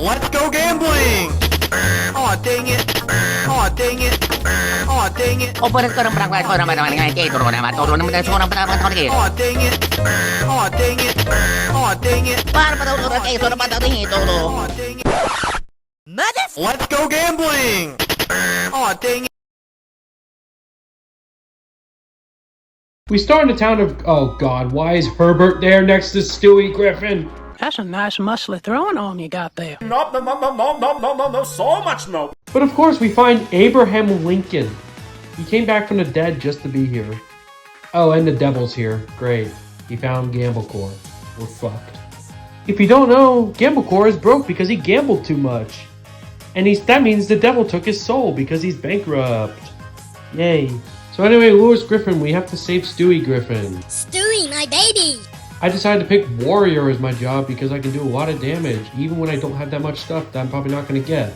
Let's go gambling! Aw, dang it. Aw, dang it. Aw, dang it. Aw, dang it. Aw, dang it. Aw, dang it. Aw, dang it. Let's go gambling! Aw, dang it. We start in the town of... Oh god, why is Herbert there next to Stewie Griffin? That's a nice muscly throwing arm you got there. No, so much no. But of course we find Abraham Lincoln. He came back from the dead just to be here. Oh, and the devil's here. Great. He found Gamblecore. We're fucked. If you don't know, Gamblecore is broke because he gambled too much. And that means the devil took his soul because he's bankrupt. Yay. So anyway, Lewis Griffin, we have to save Stewie Griffin. Stewie, my baby! I decided to pick Warrior as my job because I can do a lot of damage, even when I don't have that much stuff that I'm probably not going to get.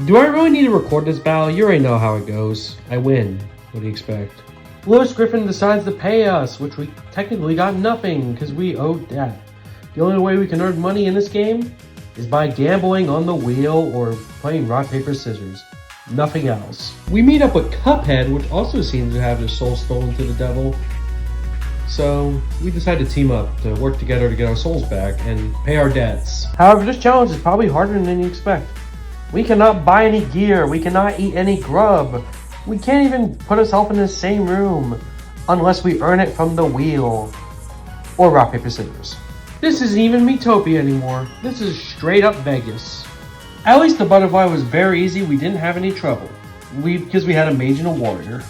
Do I really need to record this battle? You already know how it goes. I win. What do you expect? Lewis Griffin decides to pay us, which we technically got nothing because we owe debt. The only way we can earn money in this game is by gambling on the wheel or playing rock, paper, scissors. Nothing else. We meet up with Cuphead, which also seems to have his soul stolen to the devil. So we decided to team up to work together to get our souls back and pay our debts. However, this challenge is probably harder than you expect. We cannot buy any gear. We cannot eat any grub. We can't even put ourselves in the same room unless we earn it from the wheel or rock, paper, scissors. This isn't even Miitopia anymore. This is straight up Vegas. At least the butterfly was very easy. We didn't have any trouble. Because we had a mage and a warrior.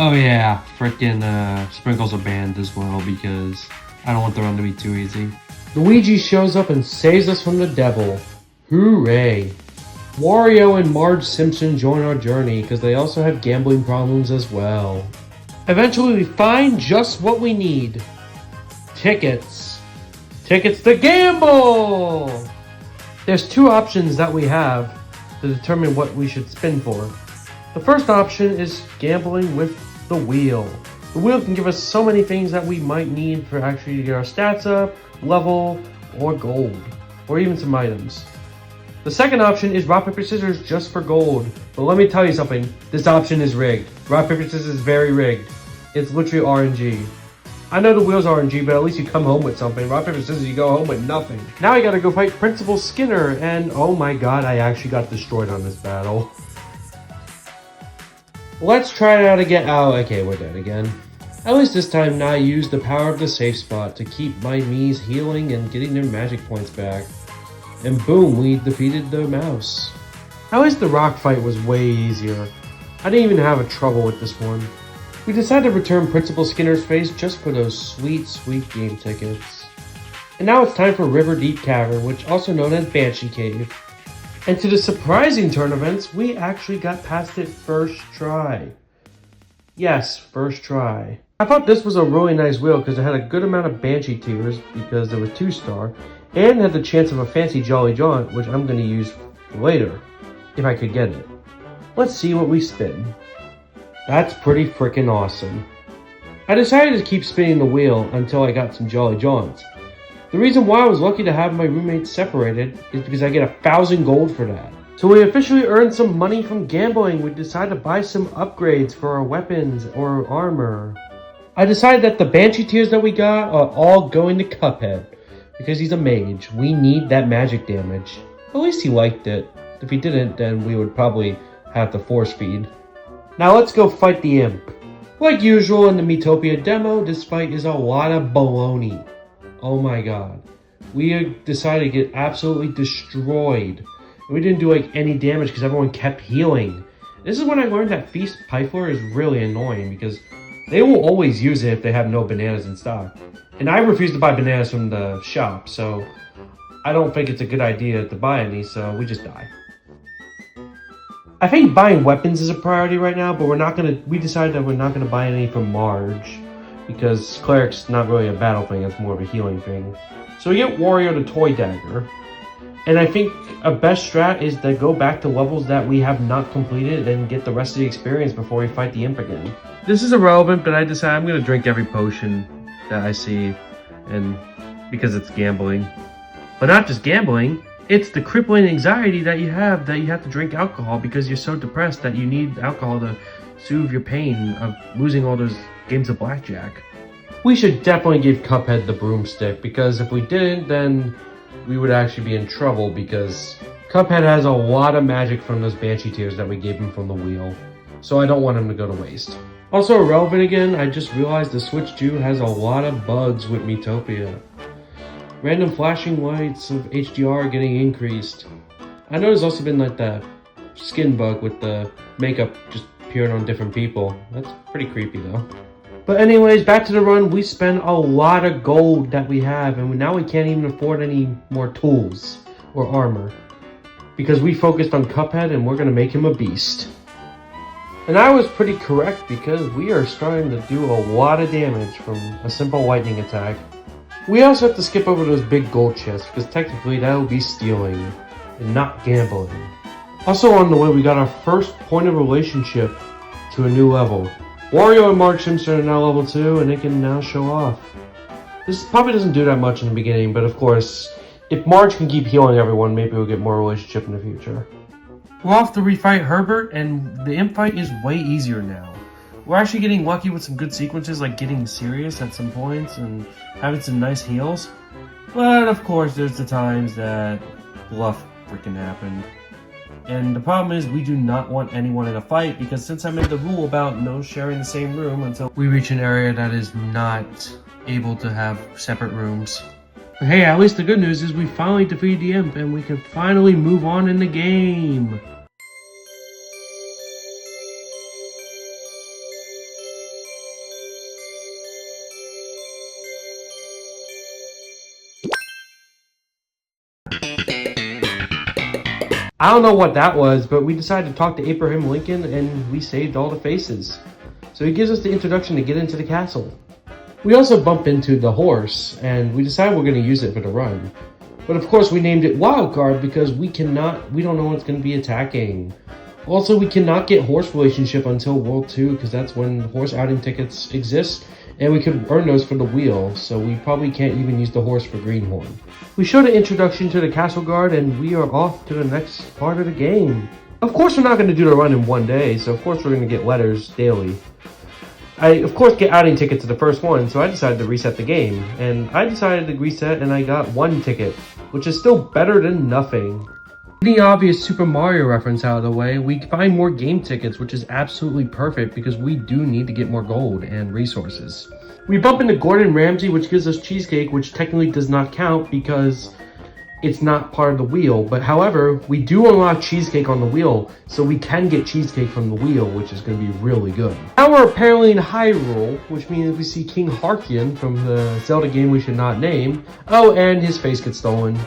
Oh yeah, frickin' Sprinkles are banned as well because I don't want the run to be too easy. Luigi shows up and saves us from the devil. Hooray! Wario and Marge Simpson join our journey because they also have gambling problems as well. Eventually we find just what we need. Tickets. Tickets to gamble! There's two options that we have to determine what we should spin for. The first option is gambling with the wheel. The wheel can give us so many things that we might need for actually to get our stats up, level, or gold, or even some items. The second option is rock, paper, scissors just for gold. But let me tell you something, this option is rigged. Rock, paper, scissors is very rigged. It's literally RNG. I know the wheel's RNG, but at least you come home with something. Rock, paper, scissors, you go home with nothing. Now I gotta go fight Principal Skinner, and oh my god, I actually got destroyed on this battle. Let's try it out again. Oh, okay, we're dead again. At least this time, I used the power of the safe spot to keep my miis healing and getting their magic points back. And boom, we defeated the mouse. At least the rock fight was way easier. I didn't even have a trouble with this one. We decided to return Principal Skinner's face just for those sweet, sweet game tickets. And now it's time for River Deep Cavern, which is also known as Banshee Cave. And to the surprising turn of events, we actually got past it first try. Yes, first try. I thought this was a really nice wheel because it had a good amount of Banshee tiers because there was 2-star, and had the chance of a fancy Jolly Jaunt, which I'm going to use later, if I could get it. Let's see what we spin. That's pretty freaking awesome. I decided to keep spinning the wheel until I got some Jolly Jaunts. The reason why I was lucky to have my roommates separated is because I get 1,000 gold for that. So we officially earned some money from gambling. We decided to buy some upgrades for our weapons or armor. I decided that the Banshee tiers that we got are all going to Cuphead. Because he's a mage. We need that magic damage. At least he liked it. If he didn't, then we would probably have to force feed. Now let's go fight the imp. Like usual in the Miitopia demo, this fight is a lot of baloney. Oh my god. We decided to get absolutely destroyed. We didn't do like any damage because everyone kept healing. This is when I learned that Feast Pifler is really annoying because they will always use it if they have no bananas in stock. And I refuse to buy bananas from the shop, so I don't think it's a good idea to buy any, so we just die. I think buying weapons is a priority right now, but we decided that we're not gonna buy any from Marge because Cleric's not really a battle thing, it's more of a healing thing. So we get Wario the Toy Dagger. And I think a best strat is to go back to levels that we have not completed and get the rest of the experience before we fight the imp again. This is irrelevant, but I decided I'm gonna drink every potion that I see, and because it's gambling. But not just gambling, It's the crippling anxiety that you have to drink alcohol because you're so depressed that you need alcohol to soothe your pain of losing all those games of blackjack. We should definitely give Cuphead the broomstick, because if we didn't, then we would actually be in trouble, because Cuphead has a lot of magic from those Banshee Tears that we gave him from the wheel. So I don't want him to go to waste. Also irrelevant again, I just realized the Switch 2 has a lot of bugs with Miitopia. Random flashing lights of HDR getting increased. I know there's also been like the skin bug with the makeup just appearing on different people. That's pretty creepy though. But anyways, back to the run. We spent a lot of gold that we have, and now we can't even afford any more tools or armor, because we focused on Cuphead and we're going to make him a beast. And I was pretty correct, because we are starting to do a lot of damage from a simple lightning attack. We also have to skip over those big gold chests, because technically that would be stealing and not gambling. Also on the way, we got our first point of relationship to a new level. Wario and Marge Simpson are now level 2, and they can now show off. This probably doesn't do that much in the beginning, but of course, if Marge can keep healing everyone, maybe we'll get more relationship in the future. We're off to refight Herbert, and the imp fight is way easier now. We're actually getting lucky with some good sequences, like getting serious at some points and having some nice heals. But of course, there's the times that bluff freaking happened. And the problem is, we do not want anyone in a fight, because since I made the rule about no sharing the same room until we reach an area that is not able to have separate rooms. But hey, at least the good news is we finally defeated the imp, and we can finally move on in the game. I don't know what that was, but we decided to talk to Abraham Lincoln, and we saved all the faces. So he gives us the introduction to get into the castle. We also bump into the horse, and we decide we're going to use it for the run. But of course we named it Wildcard because we don't know what's going to be attacking. Also, we cannot get horse relationship until World 2, because that's when horse outing tickets exist, and we could earn those for the wheel, so we probably can't even use the horse for Greenhorn. We showed an introduction to the castle guard, and we are off to the next part of the game. Of course we're not going to do the run in one day, so of course we're going to get letters daily. I of course get outing tickets to the first one, so I decided to reset the game, and I decided to reset and I got 1 ticket, which is still better than nothing. The obvious Super Mario reference out of the way, we find more game tickets, which is absolutely perfect because we do need to get more gold and resources. We bump into Gordon Ramsay, which gives us cheesecake, which technically does not count because it's not part of the wheel. But however, we do unlock cheesecake on the wheel, so we can get cheesecake from the wheel, which is going to be really good. Now we're apparently in Hyrule, which means we see King Harkian from the Zelda game we should not name. Oh, and his face gets stolen,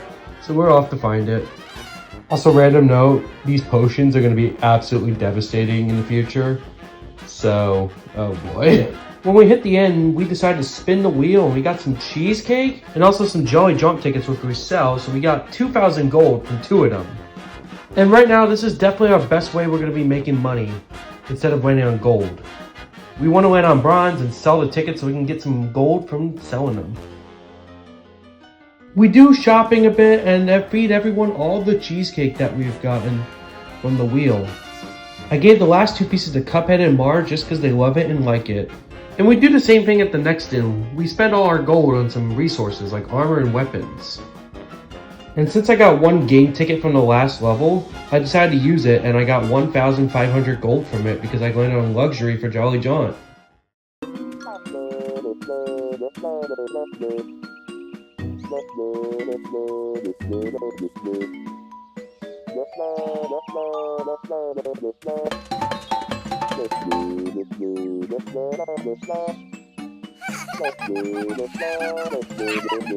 so we're off to find it. Also, random note, these potions are going to be absolutely devastating in the future. So, oh boy. When we hit the end, we decided to spin the wheel, and we got some cheesecake and also some Jolly Jump tickets which we sell, so we got 2,000 gold from 2 of them. And right now, this is definitely our best way we're going to be making money instead of landing on gold. We want to land on bronze and sell the tickets so we can get some gold from selling them. We do shopping a bit and feed everyone all the cheesecake that we've gotten from the wheel. I gave the last 2 pieces to Cuphead and Marge just because they love it and like it. And we do the same thing at the next inn. We spend all our gold on some resources like armor and weapons. And since I got 1 game ticket from the last level, I decided to use it, and I got 1,500 gold from it because I landed on luxury for Jolly Jaunt.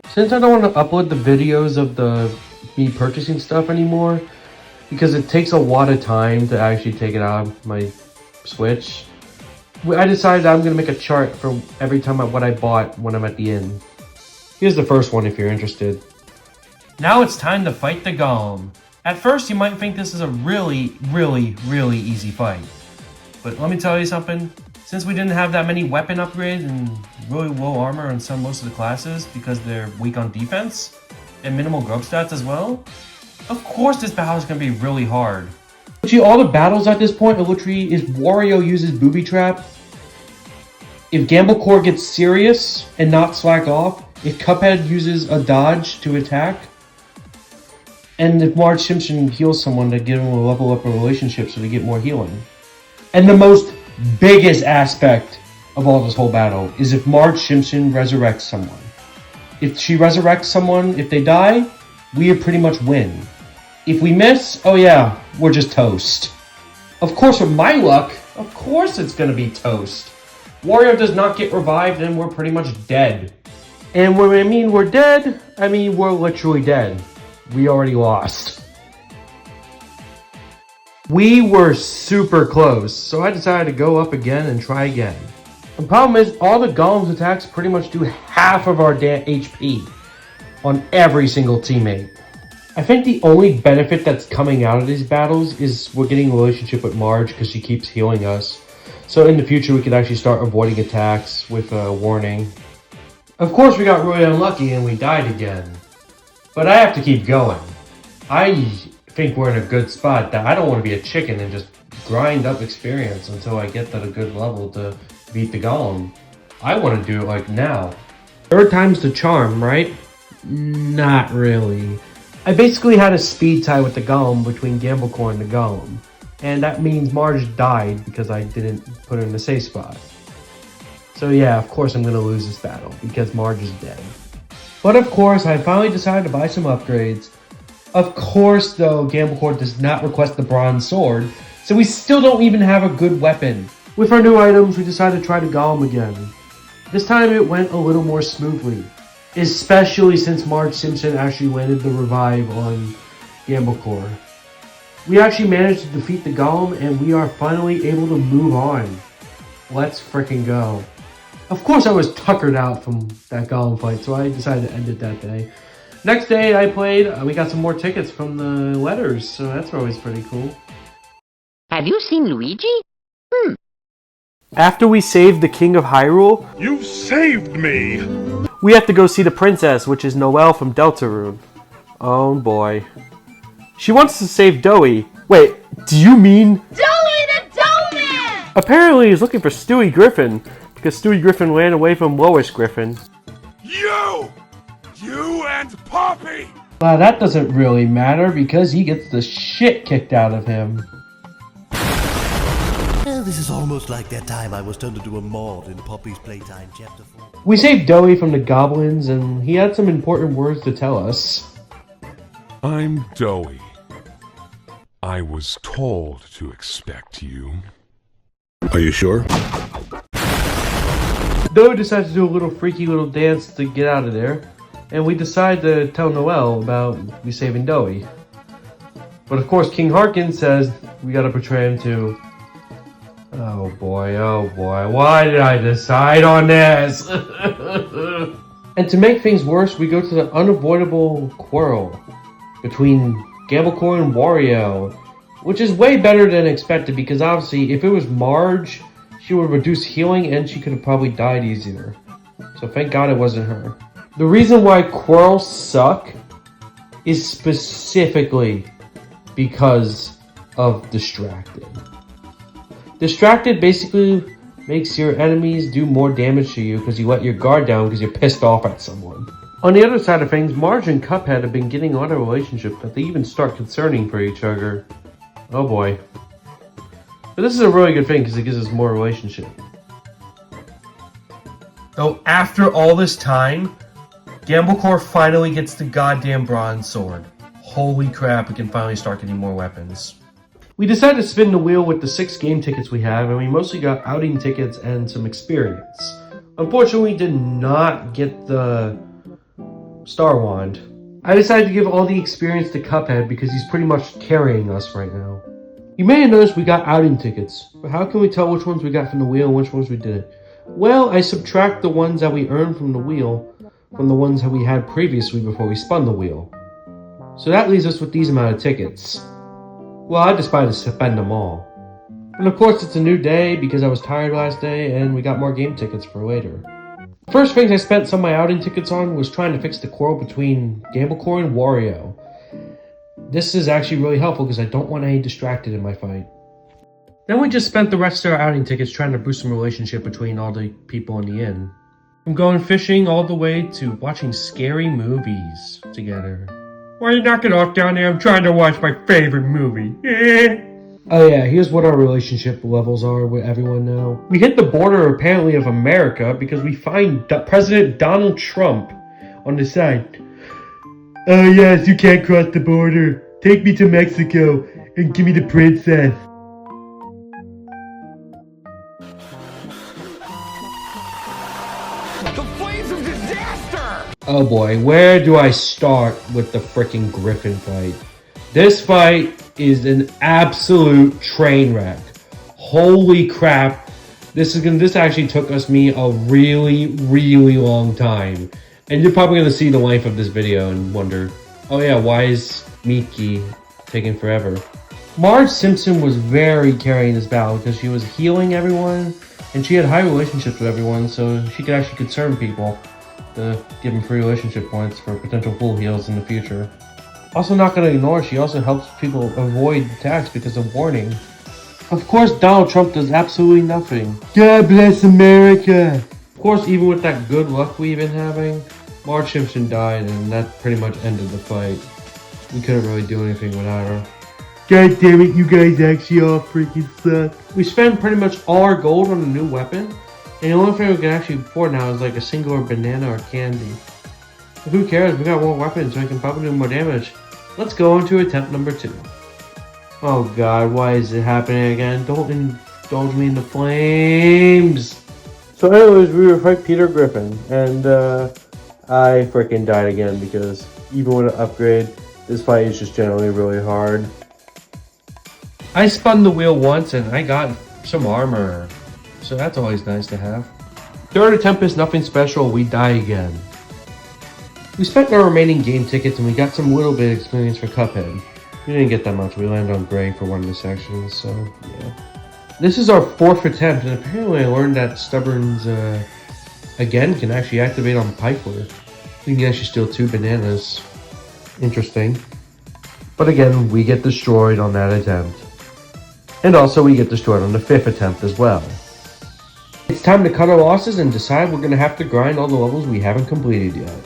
Since I don't want to upload the videos of me purchasing stuff anymore, because it takes a lot of time to actually take it out of my Switch, I decided I'm going to make a chart for every time what I bought when I'm at the inn. Here's the first one if you're interested. Now it's time to fight the Golem. At first you might think this is a really easy fight. But let me tell you something, since we didn't have that many weapon upgrades and really low armor on most of the classes because they're weak on defense and minimal grub stats as well, Of course this battle is going to be really hard. Actually, all the battles at this point are literally is Wario uses Booby Trap. If Gamblecore gets serious and not slack off, if Cuphead uses a dodge to attack, and if Marge Simpson heals someone to give them a level up a relationship so they get more healing. And the most biggest aspect of all this whole battle is if Marge Simpson resurrects someone. If she resurrects someone, if they die, we pretty much win. If we miss, oh yeah, we're just toast. Of course, with my luck, of course it's gonna be toast. Wario does not get revived and we're pretty much dead. And when I mean we're dead, I mean we're literally dead. We already lost. We were super close, so I decided to go up again and try again. The problem is all the Golem's attacks pretty much do half of our HP on every single teammate. I think the only benefit that's coming out of these battles is we're getting a relationship with Marge because she keeps healing us. So in the future we could actually start avoiding attacks with a warning. Of course we got really unlucky and we died again. But I have to keep going. I think we're in a good spot that I don't want to be a chicken and just grind up experience until I get to a good level to beat the Golem. I want to do it like now. Third time's the charm, right? Not really. I basically had a speed tie with the Golem between Gamblecore and the Golem. And that means Marge died because I didn't put her in the safe spot. So yeah, of course I'm going to lose this battle because Marge is dead. But of course, I finally decided to buy some upgrades. Of course, though, Gamblecore does not request the bronze sword, so we still don't even have a good weapon. With our new items, we decided to try the Golem again. This time it went a little more smoothly, especially since Marge Simpson actually landed the revive on Gamblecore. We actually managed to defeat the Golem, and we are finally able to move on. Let's frickin' go. Of course I was tuckered out from that Golem fight, so I decided to end it that day. Next day I played, we got some more tickets from the letters, so that's always pretty cool. Have you seen Luigi? After we saved the King of Hyrule, You've saved me! we have to go see the princess, which is Noelle from Deltarune. Oh boy. She wants to save Doughy. Wait, do you mean... Joey the Dough Man! Apparently he's looking for Stewie Griffin, because Stewie Griffin ran away from Lois Griffin. You! You and Poppy! Well, that doesn't really matter, because he gets the shit kicked out of him. Well, this is almost like that time I was turned into a mod in Poppy's Playtime Chapter 4. We saved Doughy from the goblins, and he had some important words to tell us. I'm Doughy. I was told to expect you. Are you sure? Doughy decided to do a little freaky little dance to get out of there, and we decided to tell Noelle about we saving Doughy. But of course, King Harkin says we gotta betray him too. Oh boy, why did I decide on this? And to make things worse, we go to the unavoidable quarrel between Gamblecore and Wario, which is way better than expected because obviously if it was Marge, she would reduce healing and she could have probably died easier. So thank God it wasn't her. The reason why quarrels suck is specifically because of Distracted. Distracted basically makes your enemies do more damage to you because you let your guard down because you're pissed off at someone. On the other side of things, Marge and Cuphead have been getting on a relationship that they even start concerning for each other. Oh boy. But this is a really good thing because it gives us more relationship. Though after all this time, Gamblecore finally gets the goddamn bronze sword. Holy crap, we can finally start getting more weapons. We decided to spin the wheel with the 6 game tickets we have, and we mostly got outing tickets and some experience. Unfortunately, we did not get the Star Wand. I decided to give all the experience to Cuphead because he's pretty much carrying us right now. You may have noticed we got outing tickets, but how can we tell which ones we got from the wheel and which ones we didn't? Well, I subtract the ones that we earned from the wheel from the ones that we had previously before we spun the wheel. So that leaves us with these amount of tickets. Well, I decided to spend them all. And of course it's a new day because I was tired last day and we got more game tickets for later. The first things I spent some of my outing tickets on was trying to fix the quarrel between Gamblecore and Wario. This is actually really helpful because I don't want any distracted in my fight. Then we just spent the rest of our outing tickets trying to boost some relationship between all the people in the inn. From going fishing all the way to watching scary movies together. Why are you knocking off down there? I'm trying to watch my favorite movie. Oh yeah, here's what our relationship levels are with everyone now. We hit the border apparently of America because we find President Donald Trump on the side. Oh yes, you can't cross the border. Take me to Mexico and give me the princess. The flames of disaster! Oh boy, where do I start with the frickin' Griffin fight? This fight is an absolute train wreck. Holy crap. This actually took me a really long time. And you're probably gonna see the length of this video and wonder, oh yeah, why is Miki taking forever? Marge Simpson was very carrying this battle because she was healing everyone and she had high relationships with everyone, so she could actually concern people to give them free relationship points for potential full heals in the future. Also not going to ignore, she also helps people avoid attacks because of warning. Of course, Donald Trump does absolutely nothing. God bless America! Of course, even with that good luck we've been having, Marge Simpson died and that pretty much ended the fight. We couldn't really do anything without her. God damn it, you guys actually all freaking suck. We spent pretty much all our gold on a new weapon, and the only thing we can actually afford now is like a singular banana or candy. But who cares, we got more weapons so we can probably do more damage. Let's go into attempt number 2. Oh god, why is it happening again? Don't indulge me in the flames! So anyways, we were fighting Peter Griffin, and I freaking died again because even with an upgrade, this fight is just generally really hard. I spun the wheel once and I got some armor, so that's always nice to have. Third attempt is nothing special, we die again. We spent our remaining game tickets and we got some little bit of experience for Cuphead. We didn't get that much, we landed on Gray for one of the sections, so yeah. This is our 4th attempt and apparently I learned that Stubborn's again can actually activate on Piper. We can actually steal 2 bananas. Interesting. But again, we get destroyed on that attempt. And also we get destroyed on the 5th attempt as well. It's time to cut our losses and decide we're going to have to grind all the levels we haven't completed yet.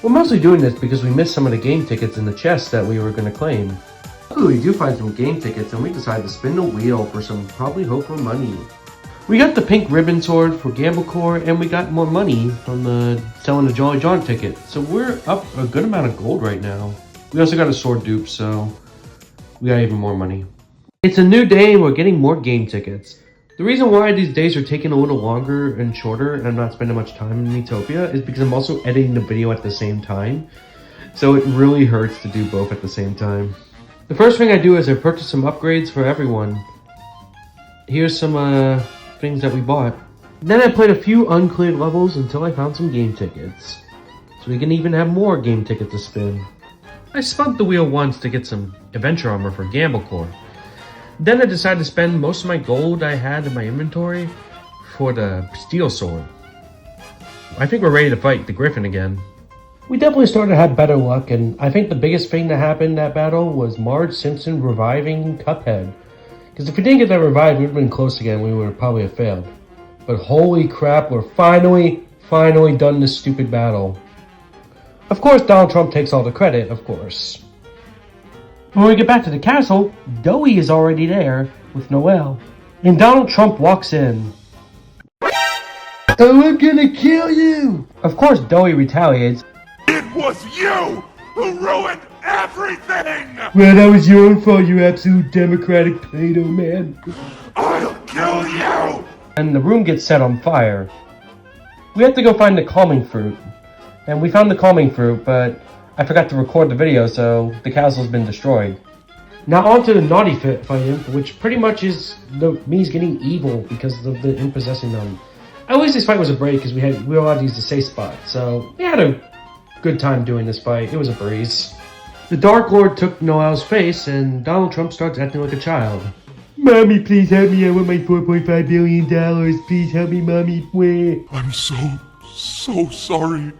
We're mostly doing this because we missed some of the game tickets in the chest that we were going to claim. Luckily we do find some game tickets and we decide to spin the wheel for some probably hopeful money. We got the pink ribbon sword for Gamble Core and we got more money from selling the Jolly John ticket. So we're up a good amount of gold right now. We also got a sword dupe, so we got even more money. It's a new day and we're getting more game tickets. The reason why these days are taking a little longer and shorter and I'm not spending much time in Miitopia is because I'm also editing the video at the same time. So it really hurts to do both at the same time. The first thing I do is I purchase some upgrades for everyone. Here's some things that we bought. Then I played a few uncleared levels until I found some game tickets. So we can even have more game tickets to spin. I spun the wheel once to get some adventure armor for Gamble Core. Then I decided to spend most of my gold I had in my inventory for the steel sword. I think we're ready to fight the Griffin again. We definitely started to have better luck, and I think the biggest thing that happened in that battle was Marge Simpson reviving Cuphead. Because if we didn't get that revived, we would have been close again, we would have probably have failed. But holy crap, we're finally done this stupid battle. Of course, Donald Trump takes all the credit, of course. When we get back to the castle, Doey is already there with Noelle. And Donald Trump walks in. Oh, I'm gonna kill you! Of course, Doey retaliates. It was you who ruined everything! Well, that was your own fault, you absolute democratic Play-Doh man. I'll kill you! And the room gets set on fire. We have to go find the calming fruit. And we found the calming fruit, but I forgot to record the video, so the castle's been destroyed. Now on to the naughty fight imp, which pretty much is the me's getting evil because of the imp possessing them. At least this fight was a break because we all had to use the safe spot, so we had a good time doing this fight. It was a breeze. The Dark Lord took Noelle's face, and Donald Trump starts acting like a child. Mommy, please help me. I want my $4.5 billion. Please help me, Mommy. I'm so sorry.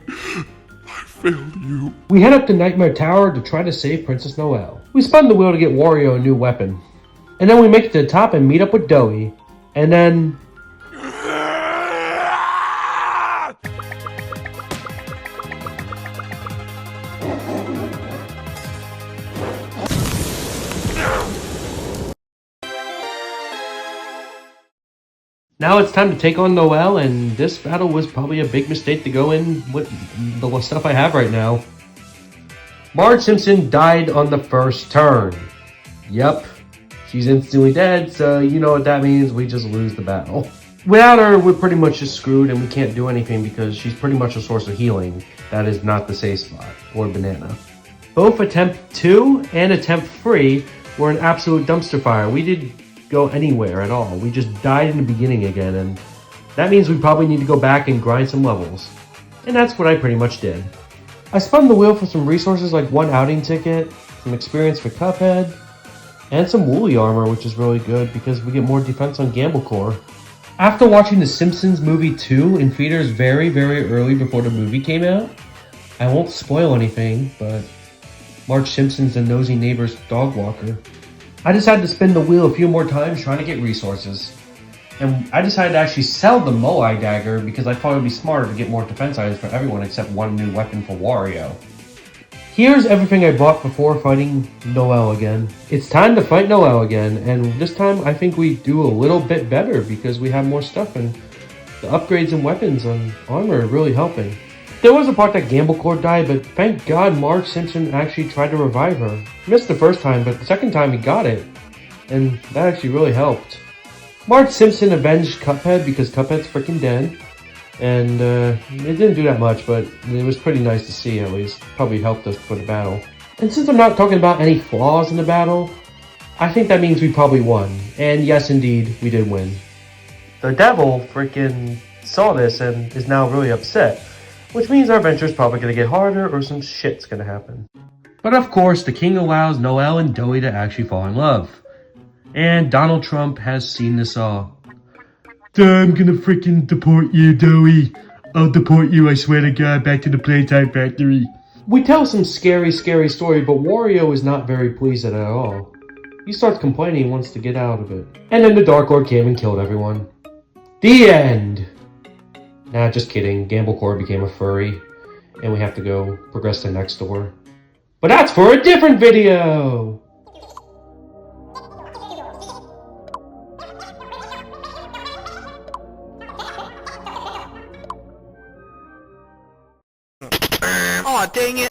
I failed you. We head up to Nightmare Tower to try to save Princess Noelle. We spun the wheel to get Wario a new weapon. And then we make it to the top and meet up with Doughy. And then... Now it's time to take on Noelle, and this battle was probably a big mistake to go in with the stuff I have right now. Marge Simpson died on the first turn. Yep, she's instantly dead, so you know what that means, we just lose the battle. Without her, we're pretty much just screwed and we can't do anything because she's pretty much a source of healing. That is not the safe spot, or banana. Both attempt 2 and attempt 3 were an absolute dumpster fire. We didn't go anywhere at all. We just died in the beginning again, and that means we probably need to go back and grind some levels. And that's what I pretty much did. I spun the wheel for some resources like 1 outing ticket, some experience for Cuphead, and some woolly armor, which is really good because we get more defense on Gamble Core. After watching The Simpsons Movie 2 in theaters very, very early before the movie came out, I won't spoil anything, but Marge Simpson's a nosy neighbor's dog walker. I decided to spin the wheel a few more times trying to get resources. And I decided to actually sell the Moai dagger because I thought it would be smarter to get more defense items for everyone except 1 new weapon for Wario. Here's everything I bought before fighting Noelle again. It's time to fight Noelle again, and this time I think we do a little bit better because we have more stuff and the upgrades and weapons and armor are really helping. There was a part that Gamble Core died, but thank God Marge Simpson actually tried to revive her. Missed the first time, but the second time he got it, and that actually really helped. Marge Simpson avenged Cuphead because Cuphead's freaking dead, and it didn't do that much, but it was pretty nice to see at least. Probably helped us for the battle. And since I'm not talking about any flaws in the battle, I think that means we probably won. And yes, indeed, we did win. The devil freaking saw this and is now really upset, which means our adventure's probably going to get harder or some shit's going to happen. But of course, the king allows Noelle and Doughy to actually fall in love. And Donald Trump has seen this all. I'm gonna freaking deport you, Doughy. I'll deport you, I swear to God, back to the Playtime Factory. We tell some scary, scary story, but Wario is not very pleased at it at all. He starts complaining and wants to get out of it. And then the Dark Lord came and killed everyone. The end! Nah, just kidding. Gamble Core became a furry, and we have to go progress to next door. But that's for a different video! Aw, dang it!